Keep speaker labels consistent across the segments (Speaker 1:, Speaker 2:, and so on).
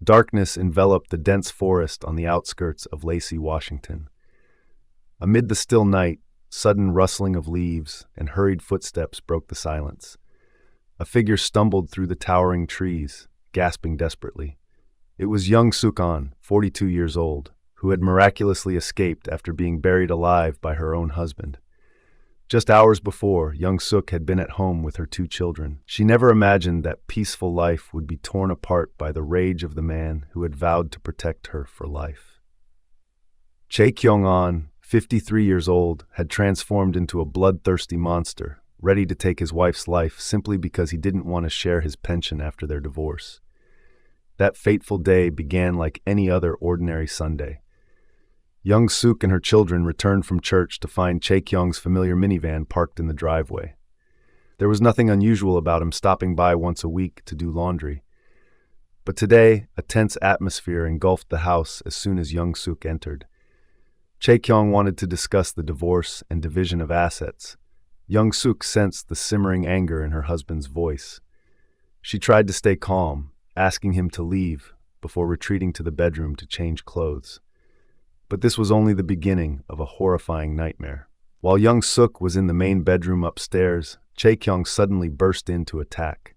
Speaker 1: Darkness enveloped the dense forest on the outskirts of Lacey, Washington. Amid the still night, sudden rustling of leaves and hurried footsteps broke the silence. A figure stumbled through the towering trees, gasping desperately. It was young Sukon, 42 years old, who had miraculously escaped after being buried alive by her own husband. Just hours before, young Suk had been at home with her two children. She never imagined that peaceful life would be torn apart by the rage of the man who had vowed to protect her for life. Chae Kyung-an, 53 years old, had transformed into a bloodthirsty monster, ready to take his wife's life simply because he didn't want to share his pension after their divorce. That fateful day began like any other ordinary Sunday. Young Suk and her children returned from church to find Chae Kyung's familiar minivan parked in the driveway. There was nothing unusual about him stopping by once a week to do laundry. But today, a tense atmosphere engulfed the house as soon as young Suk entered. Chae Kyung wanted to discuss the divorce and division of assets. Young Suk sensed the simmering anger in her husband's voice. She tried to stay calm, asking him to leave before retreating to the bedroom to change clothes. But this was only the beginning of a horrifying nightmare. While young Suk was in the main bedroom upstairs, Chae Kyung suddenly burst in to attack.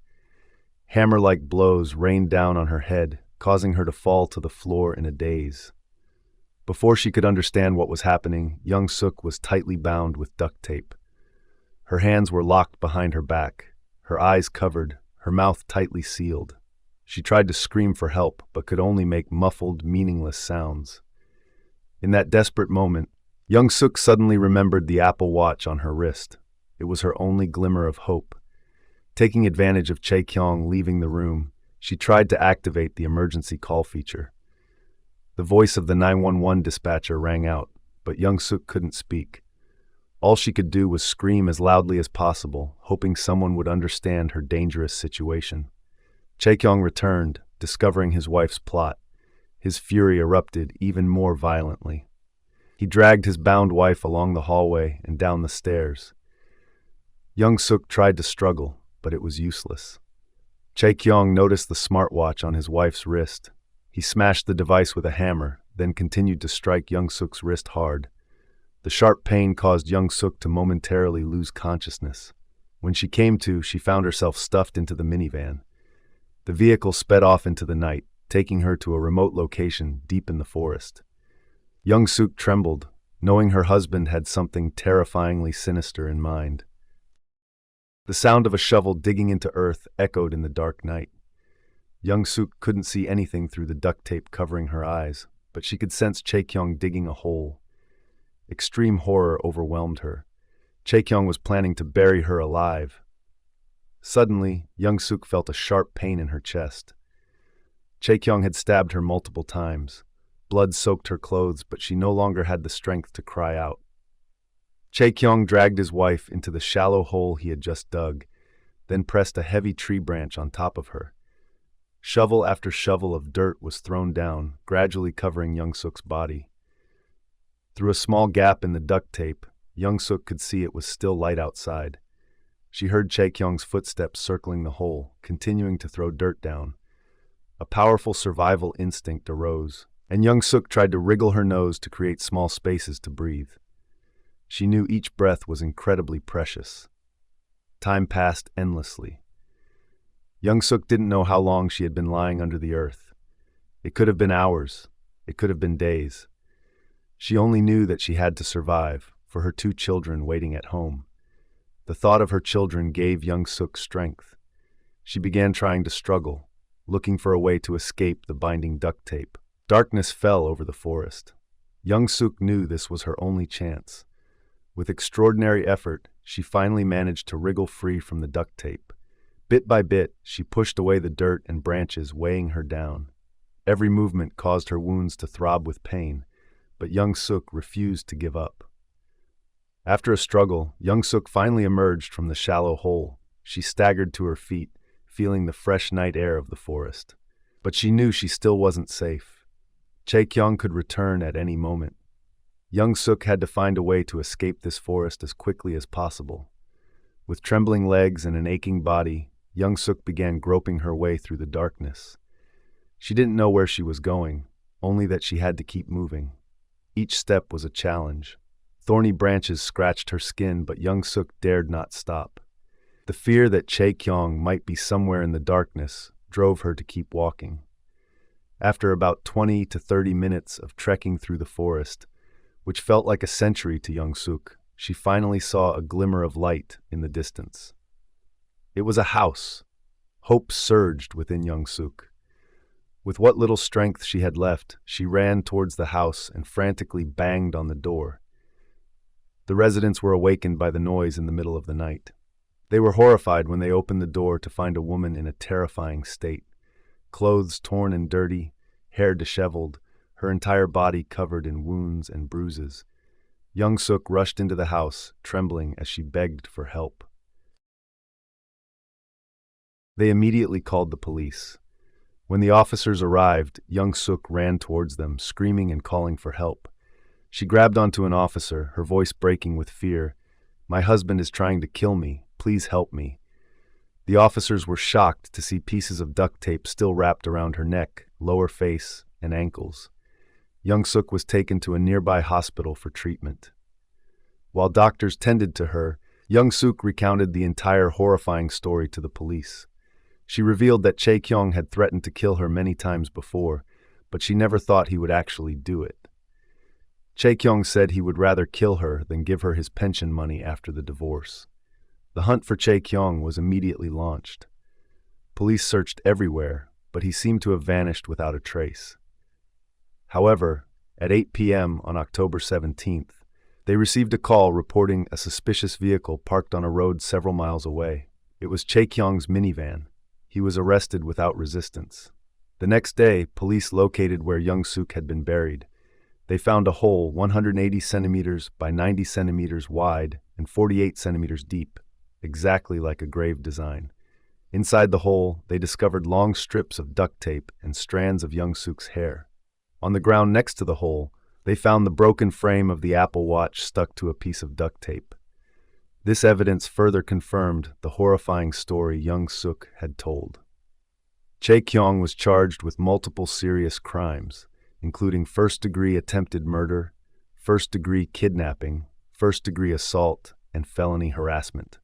Speaker 1: Hammer-like blows rained down on her head, causing her to fall to the floor in a daze. Before she could understand what was happening, young Suk was tightly bound with duct tape. Her hands were locked behind her back, her eyes covered, her mouth tightly sealed. She tried to scream for help, but could only make muffled, meaningless sounds. In that desperate moment, young Suk suddenly remembered the Apple Watch on her wrist. It was her only glimmer of hope. Taking advantage of Chae Kyung leaving the room, she tried to activate the emergency call feature. The voice of the 911 dispatcher rang out, but young Suk couldn't speak. All she could do was scream as loudly as possible, hoping someone would understand her dangerous situation. Chae Kyung returned, discovering his wife's plot. His fury erupted even more violently. He dragged his bound wife along the hallway and down the stairs. Young Suk tried to struggle, but it was useless. Chae Kyung noticed the smartwatch on his wife's wrist. He smashed the device with a hammer, then continued to strike young Suk's wrist hard. The sharp pain caused young Suk to momentarily lose consciousness. When she came to, she found herself stuffed into the minivan. The vehicle sped off into the night, taking her to a remote location deep in the forest. Young Suk trembled, knowing her husband had something terrifyingly sinister in mind. The sound of a shovel digging into earth echoed in the dark night. Young Suk couldn't see anything through the duct tape covering her eyes, but she could sense Chae Kyung digging a hole. Extreme horror overwhelmed her. Chae Kyung was planning to bury her alive. Suddenly, young Suk felt a sharp pain in her chest. Chae Kyung had stabbed her multiple times. Blood soaked her clothes, but she no longer had the strength to cry out. Chae Kyung dragged his wife into the shallow hole he had just dug, then pressed a heavy tree branch on top of her. Shovel after shovel of dirt was thrown down, gradually covering young Suk's body. Through a small gap in the duct tape, young Suk could see it was still light outside. She heard Chae Kyung's footsteps circling the hole, continuing to throw dirt down. A powerful survival instinct arose, and young Suk tried to wriggle her nose to create small spaces to breathe. She knew each breath was incredibly precious. Time passed endlessly. Young Suk didn't know how long she had been lying under the earth. It could have been hours. It could have been days. She only knew that she had to survive, for her two children waiting at home. The thought of her children gave young Suk strength. She began trying to struggle, looking for a way to escape the binding duct tape. Darkness fell over the forest. Young Suk knew this was her only chance. With extraordinary effort, she finally managed to wriggle free from the duct tape. Bit by bit, she pushed away the dirt and branches weighing her down. Every movement caused her wounds to throb with pain, but young Suk refused to give up. After a struggle, young Suk finally emerged from the shallow hole. She staggered to her feet, feeling the fresh night air of the forest. But she knew she still wasn't safe. Chae Kyung could return at any moment. Young Suk had to find a way to escape this forest as quickly as possible. With trembling legs and an aching body, young Suk began groping her way through the darkness. She didn't know where she was going, only that she had to keep moving. Each step was a challenge. Thorny branches scratched her skin, but Young Suk dared not stop. The fear that Chae Kyung might be somewhere in the darkness drove her to keep walking. After about 20 to 30 minutes of trekking through the forest, which felt like a century to Young Suk, she finally saw a glimmer of light in the distance. It was a house. Hope surged within Young Suk. With what little strength she had left, she ran towards the house and frantically banged on the door. The residents were awakened by the noise in the middle of the night. They were horrified when they opened the door to find a woman in a terrifying state. Clothes torn and dirty, hair disheveled, her entire body covered in wounds and bruises. Young Suk rushed into the house, trembling as she begged for help. They immediately called the police. When the officers arrived, Young Suk ran towards them, screaming and calling for help. She grabbed onto an officer, her voice breaking with fear. "My husband is trying to kill me. Please help me." The officers were shocked to see pieces of duct tape still wrapped around her neck, lower face, and ankles. Young Suk was taken to a nearby hospital for treatment. While doctors tended to her, Young Suk recounted the entire horrifying story to the police. She revealed that Chae Kyung had threatened to kill her many times before, but she never thought he would actually do it. Chae Kyung said he would rather kill her than give her his pension money after the divorce. The hunt for Chae Kyung was immediately launched. Police searched everywhere, but he seemed to have vanished without a trace. However, at 8 p.m. on October 17th, they received a call reporting a suspicious vehicle parked on a road several miles away. It was Chae Kyung's minivan. He was arrested without resistance. The next day, police located where Young Suk had been buried. They found a hole 180 centimeters by 90 centimeters wide and 48 centimeters deep, exactly like a grave design. Inside the hole, they discovered long strips of duct tape and strands of Young Suk's hair. On the ground next to the hole, they found the broken frame of the Apple Watch stuck to a piece of duct tape. This evidence further confirmed the horrifying story Young Suk had told. Chae Kyung was charged with multiple serious crimes, including first-degree attempted murder, first-degree kidnapping, first-degree assault, and felony harassment.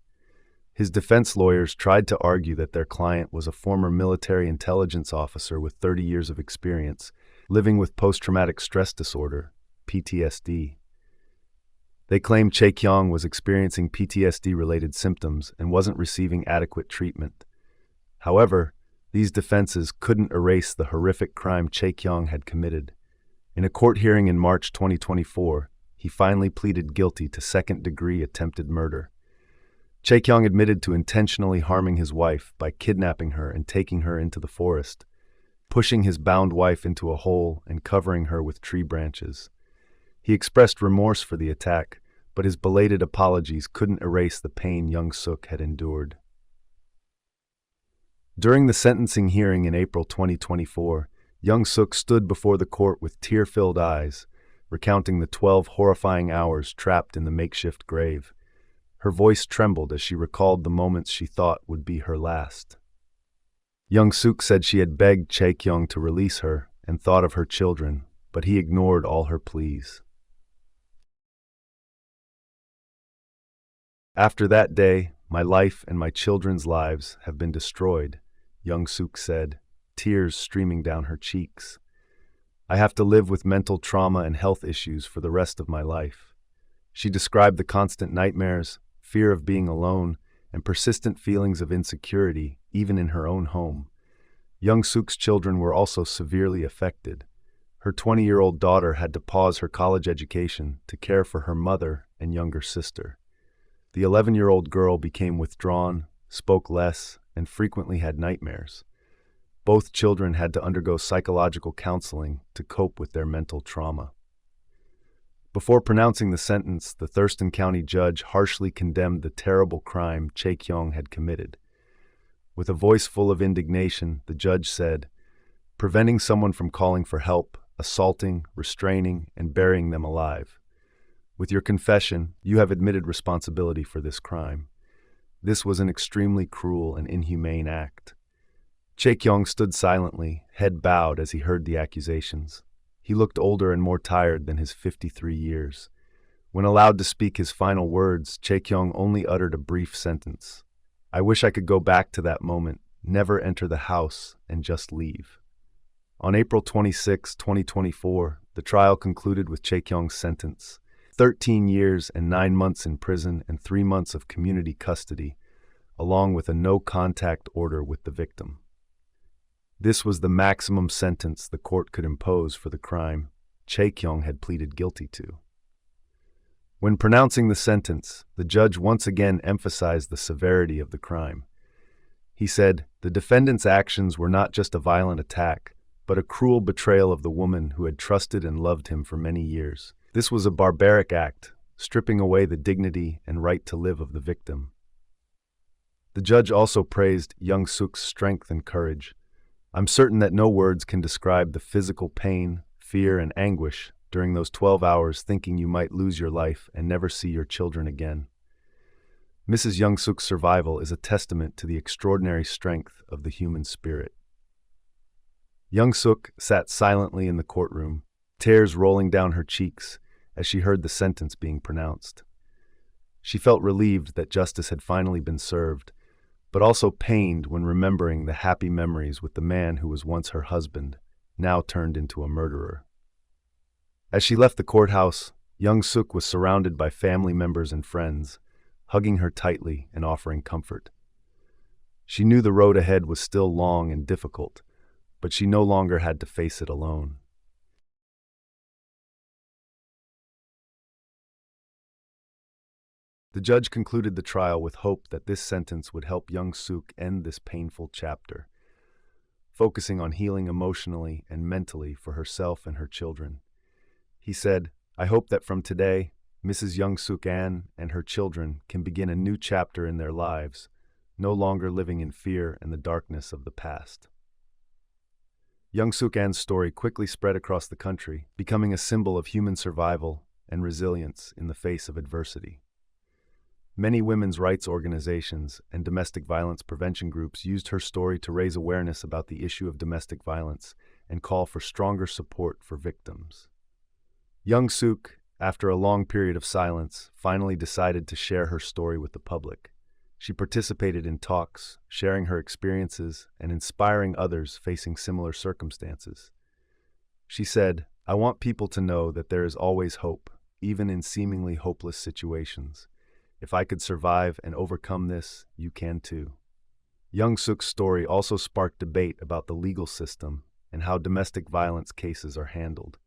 Speaker 1: His defense lawyers tried to argue that their client was a former military intelligence officer with 30 years of experience, living with post-traumatic stress disorder, PTSD. They claimed Chae Kyung was experiencing PTSD-related symptoms and wasn't receiving adequate treatment. However, these defenses couldn't erase the horrific crime Chae Kyung had committed. In a court hearing in March 2024, he finally pleaded guilty to second-degree attempted murder. Chae Kyung admitted to intentionally harming his wife by kidnapping her and taking her into the forest, pushing his bound wife into a hole and covering her with tree branches. He expressed remorse for the attack, but his belated apologies couldn't erase the pain Young Suk had endured. During the sentencing hearing in April 2024, Young Suk stood before the court with tear-filled eyes, recounting the 12 horrifying hours trapped in the makeshift grave. Her voice trembled as she recalled the moments she thought would be her last. Young Suk said she had begged Chae Kyung to release her and thought of her children, but he ignored all her pleas. "After that day, my life and my children's lives have been destroyed," Young Suk said, tears streaming down her cheeks. "I have to live with mental trauma and health issues for the rest of my life." She described the constant nightmares, fear of being alone, and persistent feelings of insecurity, even in her own home. Young Suk's children were also severely affected. Her 20-year-old daughter had to pause her college education to care for her mother and younger sister. The 11-year-old girl became withdrawn, spoke less, and frequently had nightmares. Both children had to undergo psychological counseling to cope with their mental trauma. Before pronouncing the sentence, the Thurston County judge harshly condemned the terrible crime Chae Kyung had committed. With a voice full of indignation, the judge said, "Preventing someone from calling for help, assaulting, restraining, and burying them alive. With your confession, you have admitted responsibility for this crime. This was an extremely cruel and inhumane act. Chae-kyung stood silently, head bowed as he heard the accusations. He looked older and more tired than his 53 years. When allowed to speak his final words, Chae-kyung only uttered a brief sentence. "I wish I could go back to that moment, never enter the house, and just leave." On April 26, 2024, the trial concluded with Chae-kyung's sentence: 13 years and 9 months in prison and 3 months of community custody, along with a no-contact order with the victim. This was the maximum sentence the court could impose for the crime Chae-kyung had pleaded guilty to. When pronouncing the sentence, the judge once again emphasized the severity of the crime. He said, "The defendant's actions were not just a violent attack, but a cruel betrayal of the woman who had trusted and loved him for many years. This was a barbaric act, stripping away the dignity and right to live of the victim." The judge also praised Young-suk's strength and courage. "I'm certain that no words can describe the physical pain, fear, and anguish during those 12 hours thinking you might lose your life and never see your children again." Mrs. Young-suk's survival is a testament to the extraordinary strength of the human spirit. Young-suk sat silently in the courtroom, tears rolling down her cheeks as she heard the sentence being pronounced. She felt relieved that justice had finally been served, but also pained when remembering the happy memories with the man who was once her husband, now turned into a murderer. As she left the courthouse, Young-suk was surrounded by family members and friends, hugging her tightly and offering comfort. She knew the road ahead was still long and difficult, but she no longer had to face it alone. The judge concluded the trial with hope that this sentence would help Young-suk end this painful chapter, focusing on healing emotionally and mentally for herself and her children. He said, "I hope that from today, Mrs. Young-suk An and her children can begin a new chapter in their lives, no longer living in fear and the darkness of the past." Young-suk An's story quickly spread across the country, becoming a symbol of human survival and resilience in the face of adversity. Many women's rights organizations and domestic violence prevention groups used her story to raise awareness about the issue of domestic violence and call for stronger support for victims. Young-suk, after a long period of silence, finally decided to share her story with the public. She participated in talks, sharing her experiences and inspiring others facing similar circumstances. She said, "I want people to know that there is always hope, even in seemingly hopeless situations. If I could survive and overcome this, you can too." Young-suk's story also sparked debate about the legal system and how domestic violence cases are handled.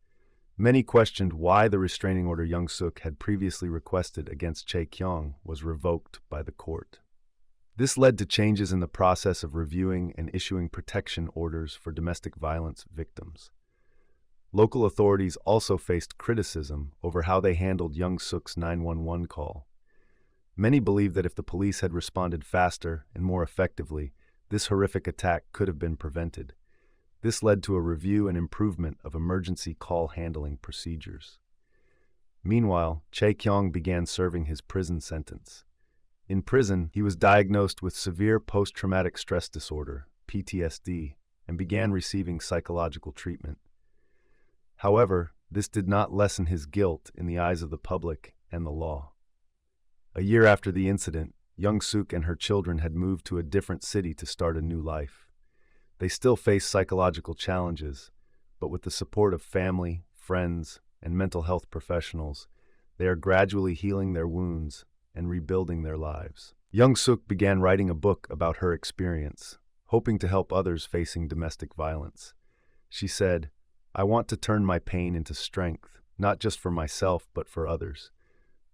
Speaker 1: Many questioned why the restraining order Young-suk had previously requested against Chae-kyung was revoked by the court. This led to changes in the process of reviewing and issuing protection orders for domestic violence victims. Local authorities also faced criticism over how they handled Young-suk's 911 call. Many believe that if the police had responded faster and more effectively, this horrific attack could have been prevented. This led to a review and improvement of emergency call handling procedures. Meanwhile, Chae-kyung began serving his prison sentence. In prison, he was diagnosed with severe post-traumatic stress disorder, PTSD, and began receiving psychological treatment. However, this did not lessen his guilt in the eyes of the public and the law. A year after the incident, Young-suk and her children had moved to a different city to start a new life. They still face psychological challenges, but with the support of family, friends, and mental health professionals, they are gradually healing their wounds and rebuilding their lives. Young-suk began writing a book about her experience, hoping to help others facing domestic violence. She said, "I want to turn my pain into strength, not just for myself, but for others.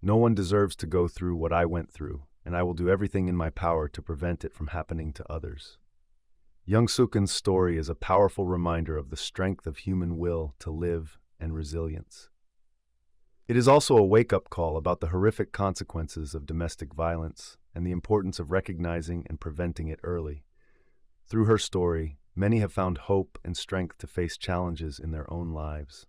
Speaker 1: No one deserves to go through what I went through, and I will do everything in my power to prevent it from happening to others." Young-suk An's story is a powerful reminder of the strength of human will to live and resilience. It is also a wake-up call about the horrific consequences of domestic violence and the importance of recognizing and preventing it early. Through her story, many have found hope and strength to face challenges in their own lives.